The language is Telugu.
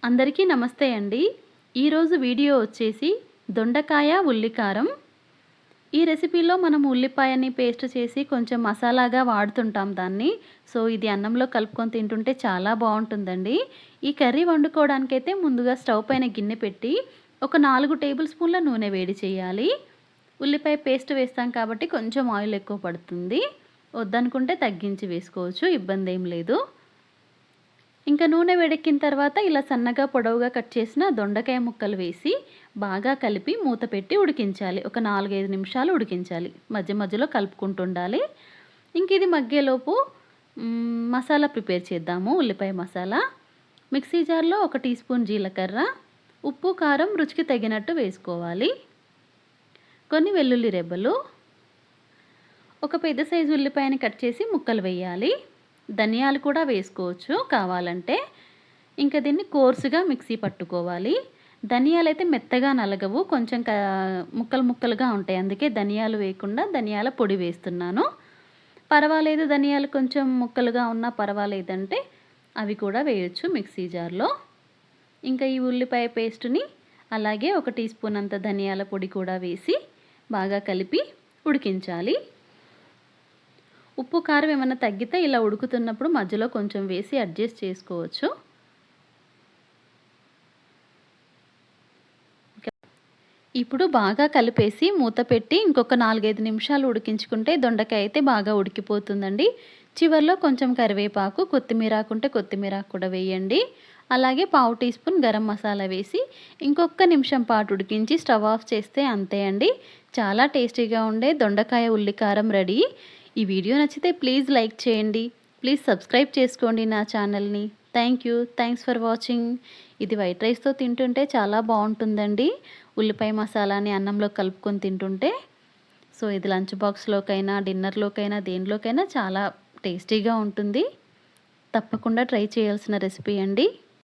అందరికీ నమస్తే అండి. ఈరోజు వీడియో వచ్చేసి దొండకాయ ఉల్లికారం. ఈ రెసిపీలో మనం ఉల్లిపాయని పేస్ట్ చేసి కొంచెం మసాలాగా వాడుతుంటాం దాన్ని. సో ఇది అన్నంలో కలుపుకొని తింటుంటే చాలా బాగుంటుందండి. ఈ కర్రీ వండుకోవడానికైతే ముందుగా స్టవ్ పైన గిన్నె పెట్టి ఒక 4 టేబుల్ స్పూన్ల నూనె వేడి చేయాలి. ఉల్లిపాయ పేస్ట్ వేస్తాం కాబట్టి కొంచెం ఆయిల్ ఎక్కువ పడుతుంది. వద్దనుకుంటే తగ్గించి వేసుకోవచ్చు, ఇబ్బంది ఏం లేదు. ఇంకా నూనె వేడెక్కిన తర్వాత ఇలా సన్నగా పొడవుగా కట్ చేసిన దొండకాయ ముక్కలు వేసి బాగా కలిపి మూత పెట్టి ఉడికించాలి. ఒక 4-5 నిమిషాలు ఉడికించాలి. మధ్య మధ్యలో కలుపుకుంటుండాలి. ఇంక ఇది మగ్గేలోపు మసాలా ప్రిపేర్ చేద్దాము. ఉల్లిపాయ మసాలా. మిక్సీ జార్లో 1 టీ స్పూన్ జీలకర్ర, ఉప్పు కారం రుచికి తగినట్టు వేసుకోవాలి. కొన్ని వెల్లుల్లి రెబ్బలు, ఒక పెద్ద సైజు ఉల్లిపాయని కట్ చేసి ముక్కలు వేయాలి. ధనియాలు కూడా వేసుకోవచ్చు కావాలంటే. ఇంకా దీన్ని కోర్సుగా మిక్సీ పట్టుకోవాలి. ధనియాలు అయితే మెత్తగా నలగవు, కొంచెం ముక్కలు ముక్కలుగా ఉంటాయి. అందుకే ధనియాలు వేయకుండా ధనియాల పొడి వేస్తున్నాను. పర్వాలేదు, ధనియాలు కొంచెం ముక్కలుగా ఉన్నా పర్వాలేదంటే అవి కూడా వేయొచ్చు మిక్సీ జార్లో. ఇంకా ఈ ఉల్లిపాయ పేస్టుని అలాగే 1 టీ స్పూన్ అంత ధనియాల పొడి కూడా వేసి బాగా కలిపి ఉడికించాలి. ఉప్పు కారం ఏమైనా తగ్గితే ఇలా ఉడుకుతున్నప్పుడు మధ్యలో కొంచెం వేసి అడ్జస్ట్ చేసుకోవచ్చు. ఇప్పుడు బాగా కలిపేసి మూత పెట్టి ఇంకొక 4-5 నిమిషాలు ఉడికించుకుంటే దొండకాయ అయితే బాగా ఉడికిపోతుందండి. చివరిలో కొంచెం కరివేపాకు, కొత్తిమీర ఆకుంటే కొత్తిమీర కూడా వేయండి. అలాగే 1/2 టీ స్పూన్ గరం మసాలా వేసి ఇంకొక నిమిషం పాటు ఉడికించి స్టవ్ ఆఫ్ చేస్తే అంతే అండి. చాలా టేస్టీగా ఉండే దొండకాయ ఉల్లికారం రెడీ. ఈ వీడియో నచ్చితే ప్లీజ్ లైక్ చేయండి. ప్లీజ్ సబ్స్క్రైబ్ చేసుకోండి నా ఛానల్ని. Thanks for watching. ఇది వైట్ రైస్తో తింటుంటే చాలా బాగుంటుందండి. ఉల్లిపాయ మసాలాని అన్నంలో కలుపుకొని తింటుంటే. సో ఇది లంచ్ బాక్స్లోకైనా డిన్నర్లోకైనా దేనిలోకైనా చాలా టేస్టీగా ఉంటుంది. తప్పకుండా ట్రై చేయాల్సిన రెసిపీ అండి.